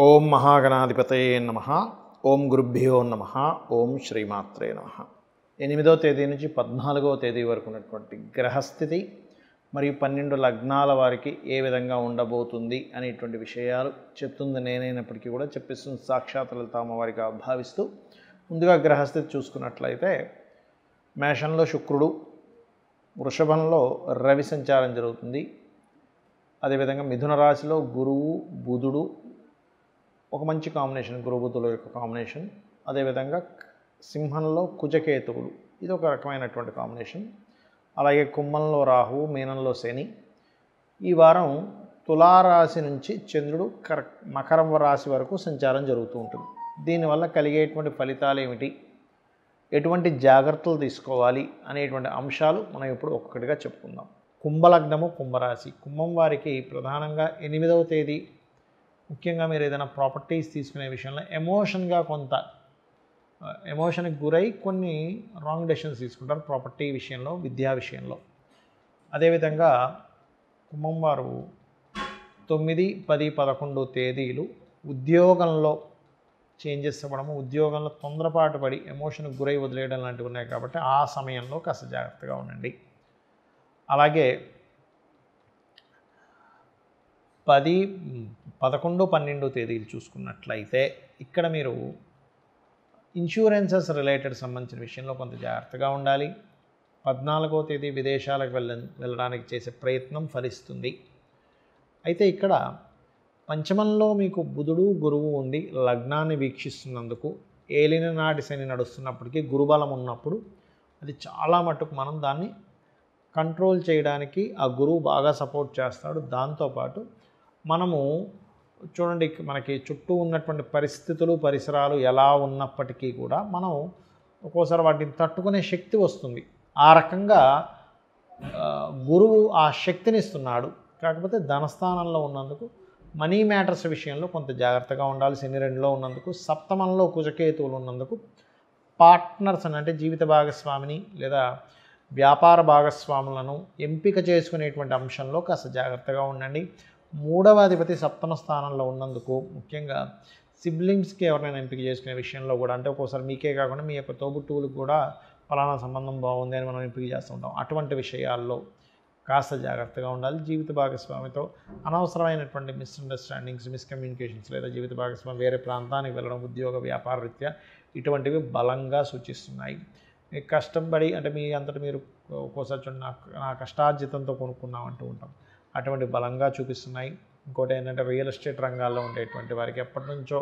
ఓం మహాగణాధిపతయే నమః. ఓం గురుభ్యో నమః. ఓం శ్రీమాత్రే నమః. 8వ తేదీ నుంచి 14వ తేదీ వరకు ఉన్నటువంటి గ్రహస్థితి మరియు 12 లగ్నాల వారికి ఏ విధంగా ఉండబోతుంది అనేటువంటి విషయాలు చెప్తుంది నేనైనప్పటికీ కూడా చెప్పిస్తుంది సాక్షాత్ లలిత అమ్మవారిగా భావిస్తూ ముందుగా గ్రహస్థితి చూసుకున్నట్లయితే మేషంలో శుక్రుడు, వృషభంలో రవి సంచారం జరుగుతుంది. అదేవిధంగా మిథున రాశిలో గురువు, బుధుడు ఒక మంచి కాంబినేషన్, గురు బుధుల యొక్క కాంబినేషన్. అదేవిధంగా సింహంలో కుజకేతువులు, ఇది ఒక రకమైనటువంటి కాంబినేషన్. అలాగే కుంభంలో రాహువు, మీనంలో శని. ఈ వారం తులారాశి నుంచి చంద్రుడు మకరం రాశి వరకు సంచారం జరుగుతూ ఉంటుంది. దీనివల్ల కలిగేటువంటి ఫలితాలు ఏమిటి, ఎటువంటి జాగ్రత్తలు తీసుకోవాలి అనేటువంటి అంశాలు మనం ఇప్పుడు ఒక్కొక్కటిగా చెప్పుకుందాం. కుంభలగ్నము, కుంభరాశి. కుంభం వారికి ప్రధానంగా 8వ తేదీ ముఖ్యంగా మీరు ఏదైనా ప్రాపర్టీస్ తీసుకునే విషయంలో ఎమోషన్కి గురై కొన్ని రాంగ్ డెసిషన్స్ తీసుకుంటారు ప్రాపర్టీ విషయంలో, విద్యా విషయంలో. అదేవిధంగా కుంభం వారు 9, 10, 11 తేదీలు ఉద్యోగంలో చేంజెస్ ఇవ్వడము, ఉద్యోగంలో తొందరపాటు పడి ఎమోషన్కి గురై వదిలేయడం లాంటివి ఉన్నాయి కాబట్టి ఆ సమయంలో కాస్త జాగ్రత్తగా ఉండండి. అలాగే 10, 11, 12 తేదీలు చూసుకున్నట్లయితే ఇక్కడ మీరు ఇన్సూరెన్సెస్ రిలేటెడ్ సంబంధించిన విషయంలో కొంత జాగ్రత్తగా ఉండాలి. 14వ తేదీ విదేశాలకు వెళ్ళడానికి చేసే ప్రయత్నం ఫలిస్తుంది. అయితే ఇక్కడ పంచమంలో మీకు బుధుడు, గురువు ఉండి లగ్నాన్ని వీక్షిస్తున్నందుకు ఏలిన నాటి శని నడుస్తున్నప్పటికీ గురుబలం ఉన్నప్పుడు అది చాలా మటుకు మనం దాన్ని కంట్రోల్ చేయడానికి ఆ గురువు బాగా సపోర్ట్ చేస్తాడు. దాంతోపాటు మనము చూడండి, మనకి చుట్టూ ఉన్నటువంటి పరిస్థితులు, పరిసరాలు ఎలా ఉన్నప్పటికీ కూడా మనం ఒక్కోసారి వాటిని తట్టుకునే శక్తి వస్తుంది. ఆ రకంగా గురువు ఆ శక్తిని ఇస్తున్నాడు. కాకపోతే ధనస్థానంలో ఉన్నందుకు మనీ మ్యాటర్స్ విషయంలో కొంత జాగ్రత్తగా ఉండాలి. శని 2లో ఉన్నందుకు, సప్తమంలో కుజకేతువులు ఉన్నందుకు పార్ట్నర్స్ అంటే జీవిత భాగస్వామిని లేదా వ్యాపార భాగస్వాములను ఎంపిక చేసుకునేటువంటి అంశంలో కాస్త జాగ్రత్తగా ఉండండి. 3వ అధిపతి సప్తమ స్థానంలో ఉన్నందుకు ముఖ్యంగా సిబ్లింగ్స్కి ఎవరైనా ఎంపిక చేసుకునే విషయంలో కూడా, అంటే ఒక్కోసారి మీకే కాకుండా మీ యొక్క తోబుట్టువులకు కూడా ఫలానా సంబంధం బాగుంది అని మనం ఎంపిక చేస్తూ ఉంటాం. అటువంటి విషయాల్లో కాస్త జాగ్రత్తగా ఉండాలి. జీవిత భాగస్వామితో అనవసరమైనటువంటి మిస్అండర్స్టాండింగ్స్, మిస్కమ్యూనికేషన్స్ లేదా జీవిత భాగస్వామి వేరే ప్రాంతానికి వెళ్ళడం, ఉద్యోగ వ్యాపార రీత్యా ఇటువంటివి బలంగా సూచిస్తున్నాయి. మీకు కష్టపడి అంటే మీ అంతటి మీరు ఒక్కోసారి చూడండి, నా కష్టార్జితంతో కొనుక్కున్నామంటూ ఉంటాం, అటువంటి బలంగా చూపిస్తున్నాయి. ఇంకోటి ఏంటంటే రియల్ ఎస్టేట్ రంగాల్లో ఉండేటువంటి వారికి ఎప్పటి నుంచో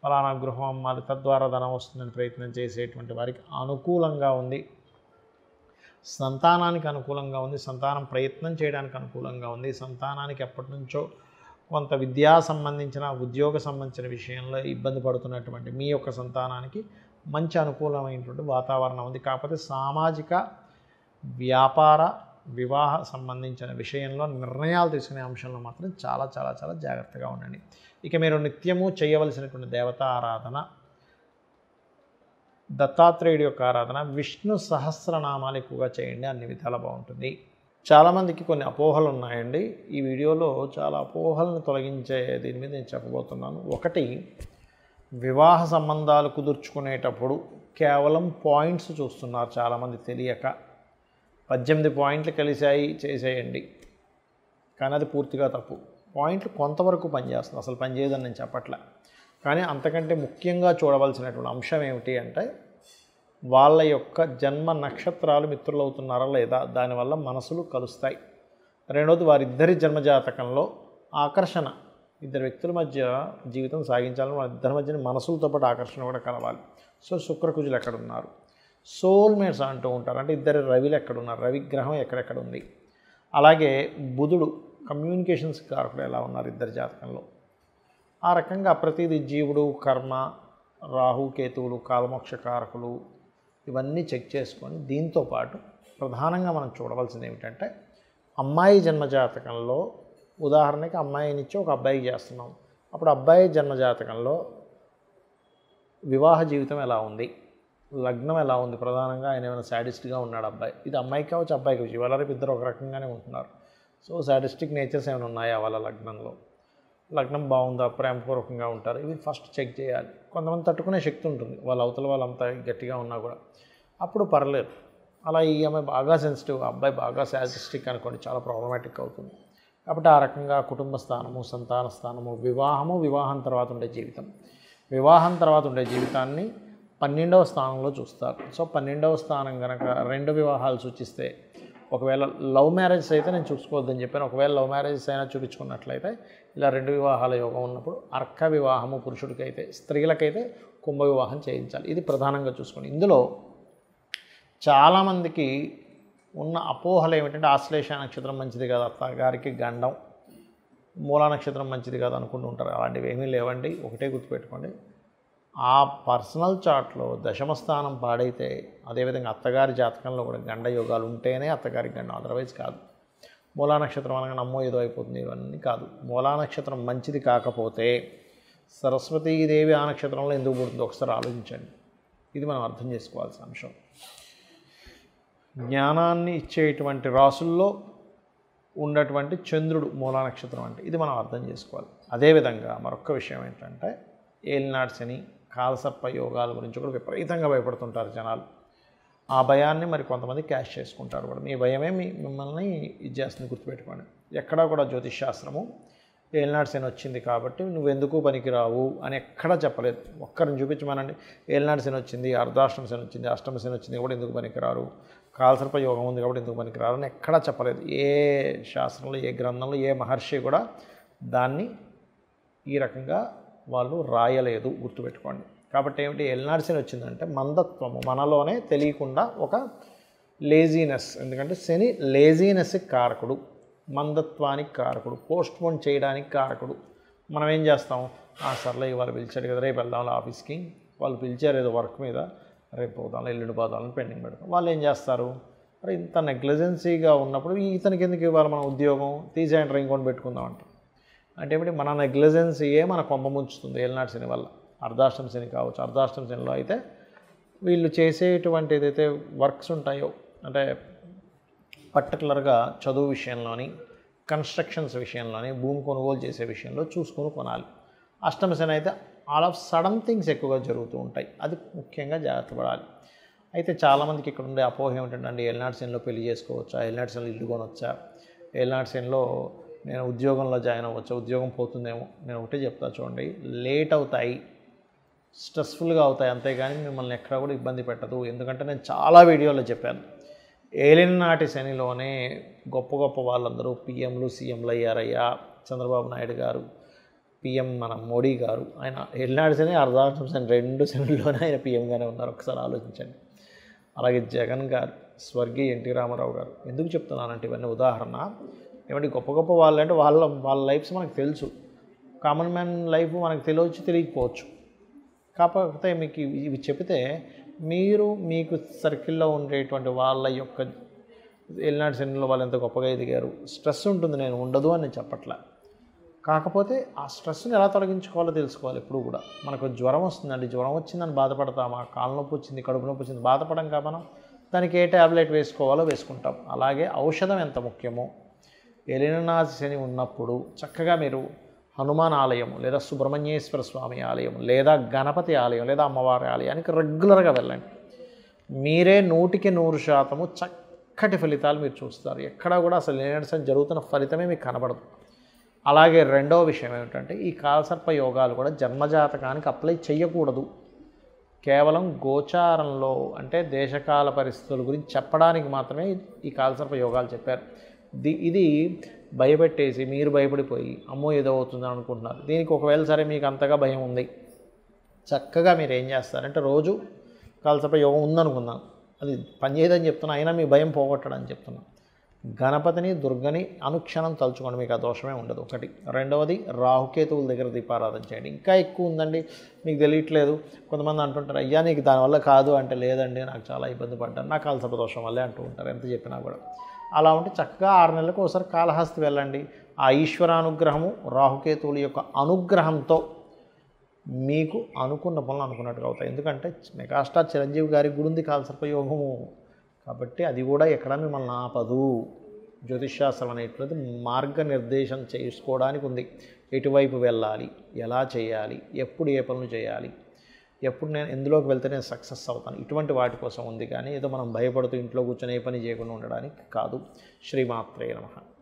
ఫలానా గృహం అమ్మాలి తద్వారా ధనం వస్తుందని ప్రయత్నం చేసేటువంటి వారికి అనుకూలంగా ఉంది. సంతానానికి అనుకూలంగా ఉంది. సంతానం ప్రయత్నం చేయడానికి అనుకూలంగా ఉంది. సంతానానికి ఎప్పటి నుంచో కొంత విద్యా సంబంధించిన, ఉద్యోగ సంబంధించిన విషయంలో ఇబ్బంది పడుతున్నటువంటి మీ యొక్క సంతానానికి మంచి అనుకూలమైనటువంటి వాతావరణం ఉంది. కాకపోతే సామాజిక, వ్యాపార, వివాహ సంబంధించిన విషయంలో నిర్ణయాలు తీసుకునే అంశంలో మాత్రం చాలా చాలా చాలా జాగ్రత్తగా ఉండండి. ఇక మీరు నిత్యము చేయవలసినటువంటి దేవతా ఆరాధన దత్తాత్రేయుడి యొక్క ఆరాధన, విష్ణు సహస్రనామాలు ఎక్కువగా చేయండి. అన్ని విధాలా బాగుంటుంది. చాలామందికి కొన్ని అపోహలు ఉన్నాయండి. ఈ వీడియోలో చాలా అపోహలను తొలగించే దీని మీద నేను చెప్పబోతున్నాను. ఒకటి, వివాహ సంబంధాలు కుదుర్చుకునేటప్పుడు కేవలం పాయింట్స్ చూస్తున్నారు చాలామంది తెలియక. 18 పాయింట్లు కలిశాయి చేసేయండి, కానీ అది పూర్తిగా తప్పు. పాయింట్లు కొంతవరకు పనిచేస్తుంది, అసలు పనిచేయదని నేను చెప్పట్లే. కానీ అంతకంటే ముఖ్యంగా చూడవలసినటువంటి అంశం ఏమిటి అంటే వాళ్ళ యొక్క జన్మ నక్షత్రాలు మిత్రులవుతున్నారా లేదా, దానివల్ల మనసులు కలుస్తాయి. రెండవది, వారిద్దరి జన్మజాతకంలో ఆకర్షణ, ఇద్దరు వ్యక్తుల మధ్య జీవితం సాగించాలని వాళ్ళిద్దరి మధ్య మనసులతో పాటు ఆకర్షణ కూడా కలవాలి. సో శుక్రకుజులు ఎక్కడున్నారు, సోల్మేట్స్ అంటూ ఉంటారు, అంటే ఇద్దరు రవిలు ఎక్కడున్నారు, రవిగ్రహం ఎక్కడెక్కడ ఉంది. అలాగే బుధుడు కమ్యూనికేషన్స్ కారకుడు ఎలా ఉన్నారు ఇద్దరి జాతకంలో. ఆ రకంగా ప్రతిదీ జీవుడు, కర్మ, రాహు, కేతువులు, కాలమోక్ష కారకులు, ఇవన్నీ చెక్ చేసుకొని దీంతోపాటు ప్రధానంగా మనం చూడవలసింది ఏమిటంటే అమ్మాయి జన్మజాతకంలో, ఉదాహరణకి అమ్మాయినిచ్చి ఒక అబ్బాయికి చేస్తున్నాం, అప్పుడు అబ్బాయి జన్మజాతకంలో వివాహ జీవితం ఎలా ఉంది, లగ్నం ఎలా ఉంది, ప్రధానంగా ఆయన ఏమైనా సాడిస్ట్గా ఉన్నాడు అబ్బాయి. ఇది అమ్మాయికి కావచ్చు, అబ్బాయికి కావచ్చు, ఇవాళ రేపు ఇద్దరు ఒక రకంగానే ఉంటున్నారు. సో సాడిస్టిక్ నేచర్స్ ఏమైనా ఉన్నాయా వాళ్ళ లగ్నంలో. లగ్నం బాగుందా, ప్రేమపూర్వకంగా ఉంటారు, ఇవి ఫస్ట్ చెక్ చేయాలి. కొంతమంది తట్టుకునే శక్తి ఉంటుంది, వాళ్ళ అవతల వాళ్ళంతా గట్టిగా ఉన్నా కూడా, అప్పుడు పర్లేదు. అలా ఈ అమ్మాయి బాగా సెన్సిటివ్, అబ్బాయి బాగా శాడిస్టిక్ అనుకోండి, చాలా ప్రాబ్లమాటిక్ అవుతుంది. కాబట్టి ఆ రకంగా కుటుంబ స్థానము, సంతాన స్థానము, వివాహం తర్వాత ఉండే జీవితం, వివాహం తర్వాత ఉండే జీవితాన్ని 12వ స్థానంలో చూస్తారు. సో 12వ స్థానం కనుక 2 వివాహాలు సూచిస్తే, ఒకవేళ లవ్ మ్యారేజెస్ అయితే నేను చూసుకోవద్దని చెప్పాను, ఒకవేళ లవ్ మ్యారేజెస్ అయినా చూపించుకున్నట్లయితే ఇలా 2 వివాహాల యోగం ఉన్నప్పుడు అర్క వివాహము పురుషుడికైతే, స్త్రీలకైతే కుంభ వివాహం చేయించాలి. ఇది ప్రధానంగా చూసుకోండి. ఇందులో చాలామందికి ఉన్న అపోహలు ఏమిటంటే, ఆశ్లేష నక్షత్రం మంచిది కాదు, అత్తగారికి గండం, మూలా నక్షత్రం మంచిది కాదు అనుకుంటూ ఉంటారు. అలాంటివి ఏమీ లేవండి. ఒకటే గుర్తుపెట్టుకోండి, ఆ పర్సనల్ చార్ట్లో దశమ స్థానం పాడైతే, అదేవిధంగా అత్తగారి జాతకంలో కూడా గండ యోగాలు ఉంటేనే అత్తగారికి గండం, అదర్వైజ్ కాదు. మూలా నక్షత్రం అనగా నమ్మో ఏదో అయిపోతుంది, ఇవన్నీ కాదు. మూలా నక్షత్రం మంచిది కాకపోతే సరస్వతీదేవి ఆ నక్షత్రంలో ఎందుకు పుడుతుందో ఒకసారి ఆలోచించండి. ఇది మనం అర్థం చేసుకోవాల్సిన అంశం. జ్ఞానాన్ని ఇచ్చేటువంటి రాసుల్లో ఉన్నటువంటి చంద్రుడు మూలా నక్షత్రం అంటే ఇది మనం అర్థం చేసుకోవాలి. అదేవిధంగా మరొక విషయం ఏంటంటే, ఏలినాటి శని, కాలసర్ప యోగాల గురించి కూడా విపరీతంగా భయపడుతుంటారు జనాలు. ఆ భయాన్ని మరి కొంతమంది క్యాష్ చేసుకుంటారు కూడా. మీ భయమే మిమ్మల్ని ఇది చేస్తుంది, గుర్తుపెట్టుకోండి. ఎక్కడా కూడా జ్యోతిష్ శాస్త్రము ఏలినాటి శని వచ్చింది కాబట్టి నువ్వెందుకు పనికిరావు అని ఎక్కడా చెప్పలేదు. ఒక్కరిని చూపించమనండి, ఏలినాటి శని వచ్చింది, అర్ధాష్టమ శని వచ్చింది, అష్టమ శని వచ్చింది కూడా ఎందుకు పనికిరారు, కాలసర్ప యోగం ఉంది కాబట్టి ఎందుకు పనికిరారు అని ఎక్కడా చెప్పలేదు. ఏ శాస్త్రంలో, ఏ గ్రంథంలో, ఏ మహర్షి కూడా దాన్ని ఈ రకంగా వాళ్ళు రాయలేదు, గుర్తుపెట్టుకోండి. కాబట్టి ఏమిటి, ఏలినాటి శని వచ్చిందంటే మందత్వము, మనలోనే తెలియకుండా ఒక లేజీనెస్, ఎందుకంటే శని లేజీనెస్కి కారకుడు, మందత్వానికి కారకుడు, పోస్ట్ పోన్ చేయడానికి కారకుడు. మనం ఏం చేస్తాం, సర్లే వాళ్ళు పిలిచాడు కదా, రేపు వెళ్దాం ఆఫీస్కి, వాళ్ళు పిలిచారు ఏదో వర్క్ మీద, రేపు పోదాం, ఎల్లుండి పోదామని పెండింగ్ పెడతాం. వాళ్ళు ఏం చేస్తారు, మరి ఇంత నెగ్లిజెన్సీగా ఉన్నప్పుడు ఇతనికి ఎందుకు ఇవ్వాలి మనం ఉద్యోగం, తీసేయండి ఇంకొని పెట్టుకుందాం అంటాం. అంటే ఏమిటి, మన నెగ్లిజెన్సీయే మన కొంప ముంచుతుంది ఏలినాటి శని వల్ల. అర్ధాష్టమ శని కావచ్చు, అర్ధాష్టమ శనిలో అయితే వీళ్ళు చేసేటువంటి ఏదైతే వర్క్స్ ఉంటాయో, అంటే పర్టికులర్గా చదువు విషయంలోని, కన్స్ట్రక్షన్స్ విషయంలోని, భూమి కొనుగోలు చేసే విషయంలో చూసుకొని కొనాలి. అష్టమ శని అయితే ఆల్ ఆఫ్ సడన్ థింగ్స్ ఎక్కువగా జరుగుతూ ఉంటాయి, అది ముఖ్యంగా జాగ్రత్త పడాలి. అయితే చాలామందికి ఇక్కడ ఉండే అపోహ ఏమిటంటే, ఏలినాటి శనిలో పెళ్లి చేసుకోవచ్చా, ఏలినాటి శనిలో ఇల్లు కొనొచ్చా, ఏలినాటి శనిలో నేను ఉద్యోగంలో జాయిన్ అవ్వచ్చా, ఉద్యోగం పోతుందేమో. నేను ఒకటే చెప్తా చూడండి, లేట్ అవుతాయి, స్ట్రెస్ఫుల్గా అవుతాయి, అంతేగాని మిమ్మల్ని ఎక్కడ కూడా ఇబ్బంది పెట్టదు. ఎందుకంటే నేను చాలా వీడియోలో చెప్పాను, ఏలినాటి శనిలోనే గొప్ప గొప్ప వాళ్ళందరూ పిఎంలు, సీఎంలు అయ్యారయ్యా. చంద్రబాబు నాయుడు గారు, పిఎం మన మోడీ గారు, ఆయన ఏలినాటి శని, అర్ధాష్టమ శని 2 శనిలోనే ఆయన పిఎంగానే ఉన్నారు, ఒకసారి ఆలోచించండి. అలాగే జగన్ గారు, స్వర్గీయ ఎన్టీ రామారావు గారు. ఎందుకు చెప్తున్నానంటే ఇవన్నీ ఉదాహరణ, ఏమంటే గొప్ప గొప్ప వాళ్ళు అంటే వాళ్ళ లైఫ్స్ మనకు తెలుసు, కామన్ మ్యాన్ లైఫ్ మనకు తెలియచ్చు, తెలియకపోవచ్చు. కాకపోతే మీకు ఇవి చెప్తే మీరు మీకు సర్కిల్లో ఉండేటువంటి వాళ్ళ యొక్క ఏలినాటి శనిలో వాళ్ళు ఎంత గొప్పగా ఎదిగారు, స్ట్రెస్ ఉంటుంది, నేను ఉండదు అని చెప్పట్లే. కాకపోతే ఆ స్ట్రెస్ని ఎలా తొలగించుకోవాలో తెలుసుకోవాలి. ఎప్పుడు కూడా మనకు జ్వరం వస్తుందండి, జ్వరం వచ్చిందని బాధపడతామా, కాళ్ళ నొప్పి వచ్చింది, కడుపు నొప్పి వచ్చింది బాధపడం కా మనం, దానికి ఏ ట్యాబ్లెట్ వేసుకోవాలో వేసుకుంటాం. అలాగే ఔషధం ఎంత ముఖ్యమో, ఏలినాటి శని ఉన్నప్పుడు చక్కగా మీరు హనుమాన్ ఆలయం, లేదా సుబ్రహ్మణ్యేశ్వర స్వామి ఆలయం, లేదా గణపతి ఆలయం, లేదా అమ్మవారి ఆలయానికి రెగ్యులర్గా వెళ్ళండి. మీరే 100% చక్కటి ఫలితాలు మీరు చూస్తారు. ఎక్కడా కూడా అసలు ఏలినాటి శని జరుగుతున్న ఫలితమే మీకు కనబడదు. అలాగే రెండవ విషయం ఏమిటంటే, ఈ కాలసర్ప యోగాలు కూడా జన్మజాతకానికి అప్లై చేయకూడదు. కేవలం గోచారంలో, అంటే దేశకాల పరిస్థితుల గురించి చెప్పడానికి మాత్రమే ఈ కాలసర్ప యోగాలు చెప్పారు. ఇది భయపెట్టేసి మీరు భయపడిపోయి అమ్మో ఏదో అవుతుందని అనుకుంటున్నారు. దీనికి ఒకవేళ సరే మీకు అంతగా భయం ఉంది, చక్కగా మీరు ఏం చేస్తారంటే, రోజు కాలసర్ప యోగం ఉందనుకుందాం, అది పనిచేయదని చెప్తున్నా, అయినా మీ భయం పోగొట్టడని చెప్తున్నా, గణపతిని, దుర్గని అనుక్షణం తలుచుకోండి, మీకు ఆ దోషమే ఉండదు. ఒకటి. రెండవది, రాహుకేతువుల దగ్గర దీపారాధన చేయండి. ఇంకా ఎక్కువ ఉందండి, మీకు తెలియట్లేదు. కొంతమంది అంటుంటారు, అయ్యా నీకు దానివల్ల కాదు అంటే, లేదండి నాకు చాలా ఇబ్బంది పడ్డాను, నాకు కాలసర్ప దోషం వల్లే అంటూ ఉంటారు, ఎంత చెప్పినా కూడా. అలా ఉంటే చక్కగా 6 నెలలకు ఒకసారి కాళహస్తి వెళ్ళండి. ఆ ఈశ్వరానుగ్రహము, రాహుకేతువుల యొక్క అనుగ్రహంతో మీకు అనుకున్న పనులు అనుకున్నట్టుగా అవుతాయి. ఎందుకంటే మెగాస్టార్ చిరంజీవి గారి గురించి కాలసర్ప యోగము కాబట్టి అది కూడా ఎక్కడ మిమ్మల్ని ఆపదు. జ్యోతిష్శాస్త్రం అనేటువంటిది మార్గనిర్దేశం చేసుకోవడానికి ఉంది. ఎటువైపు వెళ్ళాలి, ఎలా చేయాలి, ఎప్పుడు ఏ పనులు చేయాలి, ఎప్పుడు నేను ఎందులోకి వెళ్తే నేను సక్సెస్ అవుతాను, ఇటువంటి వాటి కోసం ఉంది. కానీ ఏదో మనం భయపడుతూ ఇంట్లో కూర్చొని ఏ పని చేయకుండా ఉండడానికి కాదు. శ్రీమాత్రే నమః.